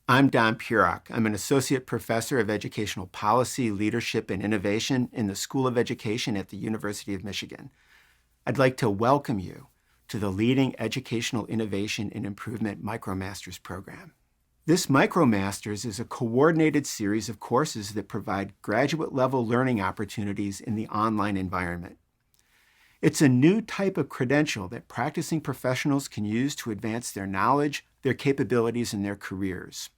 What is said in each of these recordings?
I'm Don Purok. I'm an Associate Professor of Educational Policy, Leadership, and Innovation in the School of Education at the University of Michigan. I'd like to welcome you to the Leading Educational Innovation and Improvement MicroMasters program. This MicroMasters is a coordinated series of courses that provide graduate-level learning opportunities in the online environment. It's a new type of credential that practicing professionals can use to advance their knowledge, their capabilities, and their careers.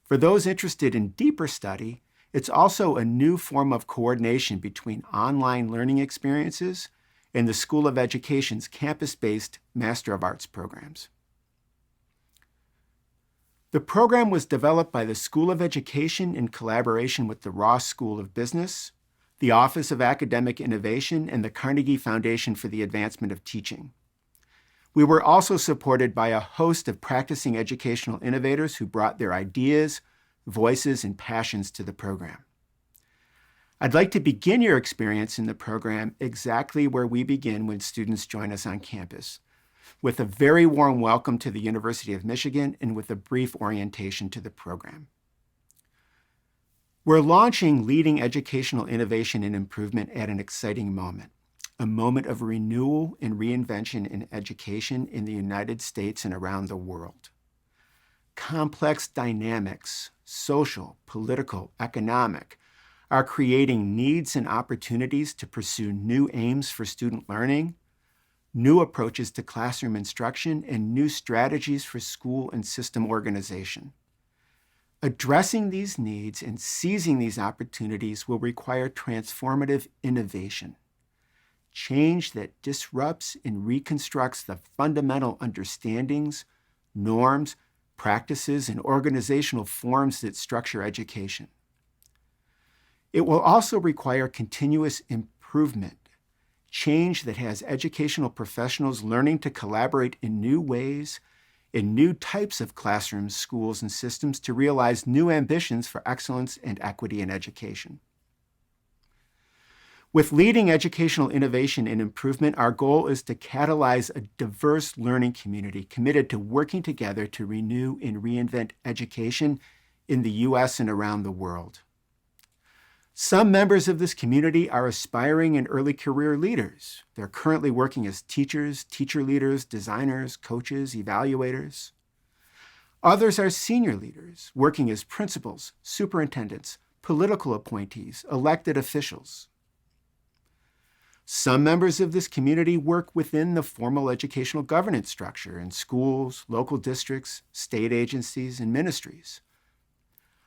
For those interested in deeper study, it's also a new form of coordination between online learning experiences and the School of Education's campus-based Master of Arts programs. The program was developed by the School of Education in collaboration with the Ross School of Business, the Office of Academic Innovation, and the Carnegie Foundation for the Advancement of Teaching. We were also supported by a host of practicing educational innovators who brought their ideas, voices, and passions to the program. I'd like to begin your experience in the program exactly where we begin when students join us on campus, with a very warm welcome to the University of Michigan and with a brief orientation to the program. We're launching Leading Educational Innovation and Improvement at an exciting moment, a moment of renewal and reinvention in education in the United States and around the world. Complex dynamics, social, political, economic, are creating needs and opportunities to pursue new aims for student learning, new approaches to classroom instruction, and new strategies for school and system organization. Addressing these needs and seizing these opportunities will require transformative innovation, change that disrupts and reconstructs the fundamental understandings, norms, practices, and organizational forms that structure education. It will also require continuous improvement, change that has educational professionals learning to collaborate in new ways, in new types of classrooms, schools, and systems to realize new ambitions for excellence and equity in education. With Leading Educational Innovation and Improvement, our goal is to catalyze a diverse learning community committed to working together to renew and reinvent education in the U.S. and around the world. Some members of this community are aspiring and early career leaders. They're currently working as teachers, teacher leaders, designers, coaches, evaluators. Others are senior leaders, working as principals, superintendents, political appointees, elected officials. Some members of this community work within the formal educational governance structure in schools, local districts, state agencies, and ministries.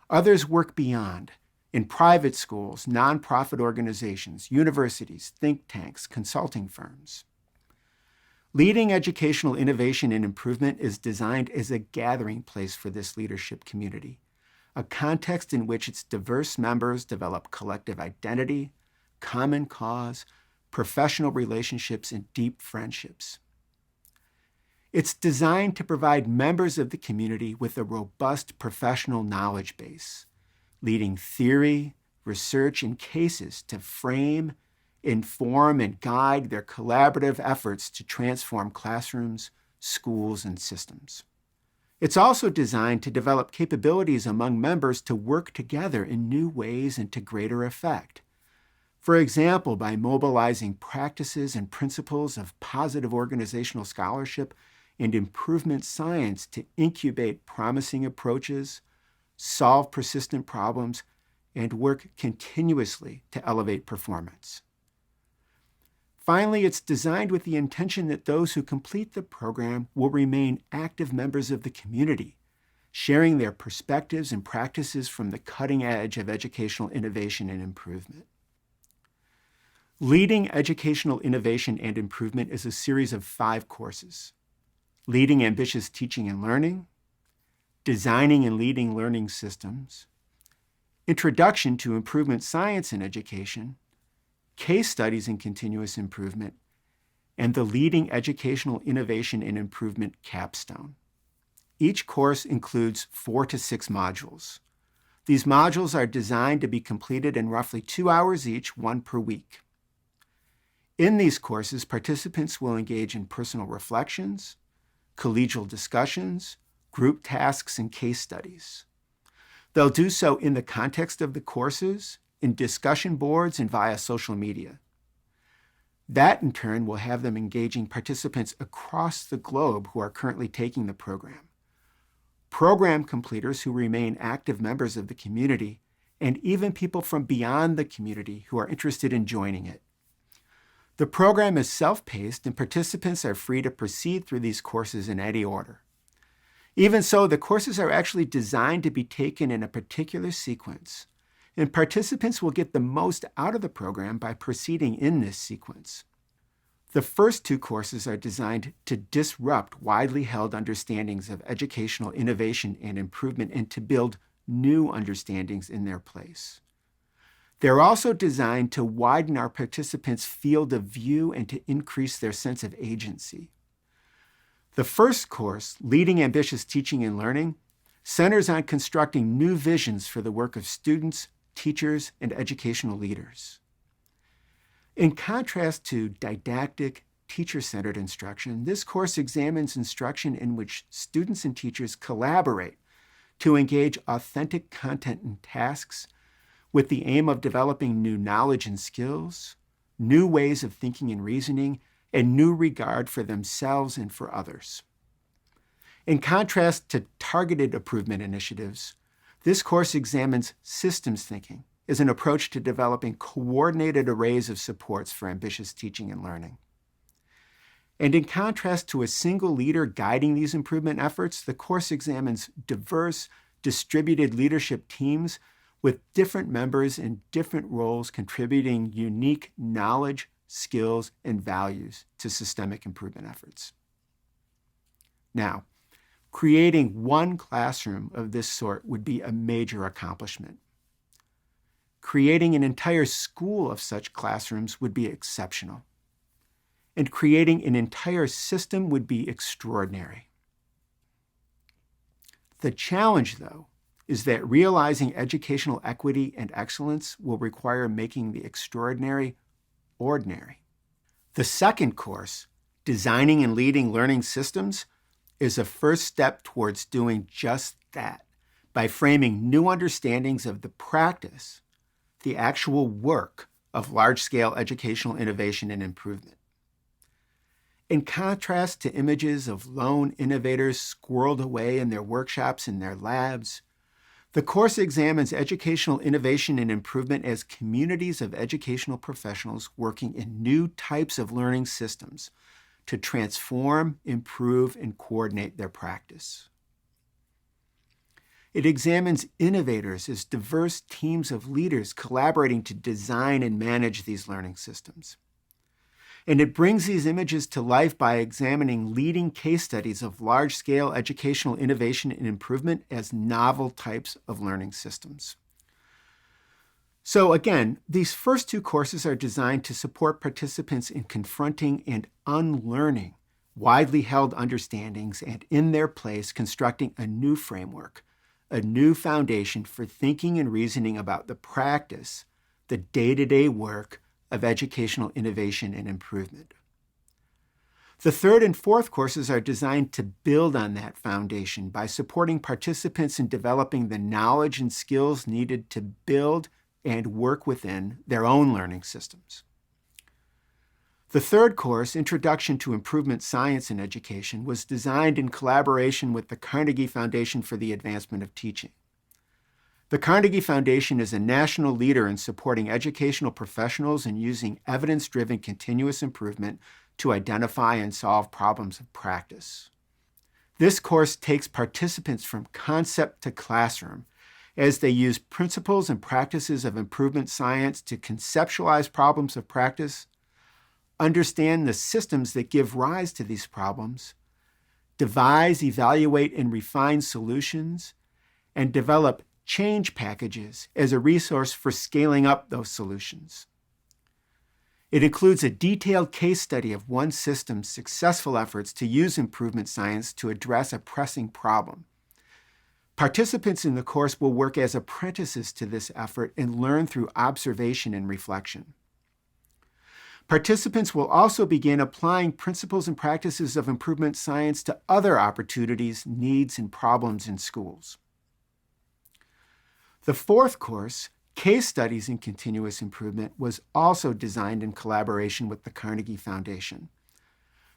Others work beyond, in private schools, nonprofit organizations, universities, think tanks, consulting firms. Leading Educational Innovation and Improvement is designed as a gathering place for this leadership community, a context in which its diverse members develop collective identity, common cause, professional relationships, and deep friendships. It's designed to provide members of the community with a robust professional knowledge base, leading theory, research, and cases to frame, inform, and guide their collaborative efforts to transform classrooms, schools, and systems. It's also designed to develop capabilities among members to work together in new ways and to greater effect. For example, by mobilizing practices and principles of positive organizational scholarship and improvement science to incubate promising approaches, solve persistent problems, and work continuously to elevate performance. Finally, it's designed with the intention that those who complete the program will remain active members of the community, sharing their perspectives and practices from the cutting edge of educational innovation and improvement. Leading Educational Innovation and Improvement is a series of 5 courses: Leading Ambitious Teaching and Learning, Designing and Leading Learning Systems, Introduction to Improvement Science in Education, Case Studies in Continuous Improvement, and the Leading Educational Innovation and Improvement Capstone. Each course includes 4 to 6 modules. These modules are designed to be completed in roughly 2 hours each, 1 per week. In these courses, participants will engage in personal reflections, collegial discussions, group tasks, and case studies. They'll do so in the context of the courses, in discussion boards, and via social media. That, in turn, will have them engaging participants across the globe who are currently taking the program, program completers who remain active members of the community, and even people from beyond the community who are interested in joining it. The program is self-paced, and participants are free to proceed through these courses in any order. Even so, the courses are actually designed to be taken in a particular sequence, and participants will get the most out of the program by proceeding in this sequence. The first two courses are designed to disrupt widely held understandings of educational innovation and improvement and to build new understandings in their place. They're also designed to widen our participants' field of view and to increase their sense of agency. The first course, Leading Ambitious Teaching and Learning, centers on constructing new visions for the work of students, teachers, and educational leaders. In contrast to didactic, teacher-centered instruction, this course examines instruction in which students and teachers collaborate to engage authentic content and tasks with the aim of developing new knowledge and skills, new ways of thinking and reasoning, and new regard for themselves and for others. In contrast to targeted improvement initiatives, this course examines systems thinking as an approach to developing coordinated arrays of supports for ambitious teaching and learning. And in contrast to a single leader guiding these improvement efforts, the course examines diverse, distributed leadership teams with different members in different roles contributing unique knowledge, skills, and values to systemic improvement efforts. Now, creating one classroom of this sort would be a major accomplishment. Creating an entire school of such classrooms would be exceptional. And creating an entire system would be extraordinary. The challenge, though, is that realizing educational equity and excellence will require making the extraordinary ordinary. The second course, Designing and Leading Learning Systems, is a first step towards doing just that by framing new understandings of the practice, the actual work of large-scale educational innovation and improvement. In contrast to images of lone innovators squirreled away in their workshops and their labs, the course examines educational innovation and improvement as communities of educational professionals working in new types of learning systems to transform, improve, and coordinate their practice. It examines innovators as diverse teams of leaders collaborating to design and manage these learning systems. And it brings these images to life by examining leading case studies of large-scale educational innovation and improvement as novel types of learning systems. So again, these first two courses are designed to support participants in confronting and unlearning widely held understandings and, in their place, constructing a new framework, a new foundation for thinking and reasoning about the practice, the day-to-day work of educational innovation and improvement. The third and fourth courses are designed to build on that foundation by supporting participants in developing the knowledge and skills needed to build and work within their own learning systems. The third course, Introduction to Improvement Science in Education, was designed in collaboration with the Carnegie Foundation for the Advancement of Teaching. The Carnegie Foundation is a national leader in supporting educational professionals in using evidence-driven continuous improvement to identify and solve problems of practice. This course takes participants from concept to classroom as they use principles and practices of improvement science to conceptualize problems of practice, understand the systems that give rise to these problems, devise, evaluate, and refine solutions, and develop change packages as a resource for scaling up those solutions. It includes a detailed case study of one system's successful efforts to use improvement science to address a pressing problem. Participants in the course will work as apprentices to this effort and learn through observation and reflection. Participants will also begin applying principles and practices of improvement science to other opportunities, needs, and problems in schools. The fourth course, Case Studies in Continuous Improvement, was also designed in collaboration with the Carnegie Foundation.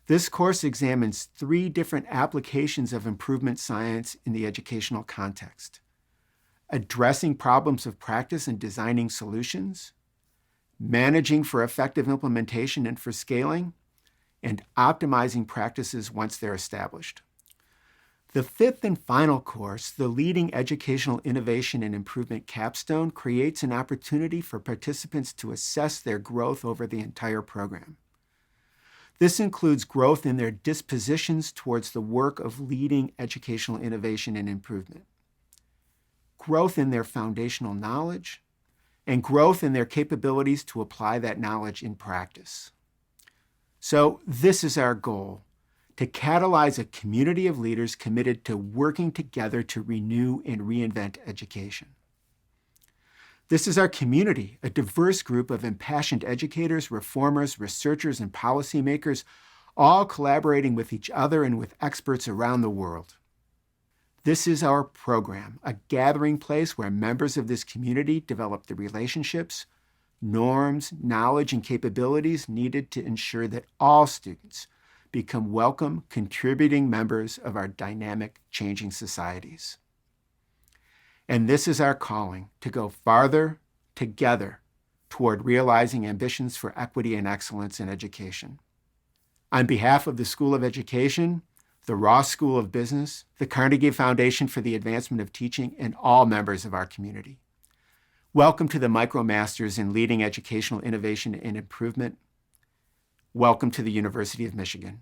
This course examines 3 different applications of improvement science in the educational context: addressing problems of practice and designing solutions, managing for effective implementation and for scaling, and optimizing practices once they're established. The 5th and final course, the Leading Educational Innovation and Improvement Capstone, creates an opportunity for participants to assess their growth over the entire program. This includes growth in their dispositions towards the work of leading educational innovation and improvement, growth in their foundational knowledge, and growth in their capabilities to apply that knowledge in practice. So this is our goal: to catalyze a community of leaders committed to working together to renew and reinvent education. This is our community, a diverse group of impassioned educators, reformers, researchers, and policymakers, all collaborating with each other and with experts around the world. This is our program, a gathering place where members of this community develop the relationships, norms, knowledge, and capabilities needed to ensure that all students become welcome, contributing members of our dynamic, changing societies. And this is our calling: to go farther together toward realizing ambitions for equity and excellence in education. On behalf of the School of Education, the Ross School of Business, the Carnegie Foundation for the Advancement of Teaching, and all members of our community, welcome to the MicroMasters in Leading Educational Innovation and Improvement. Welcome to the University of Michigan.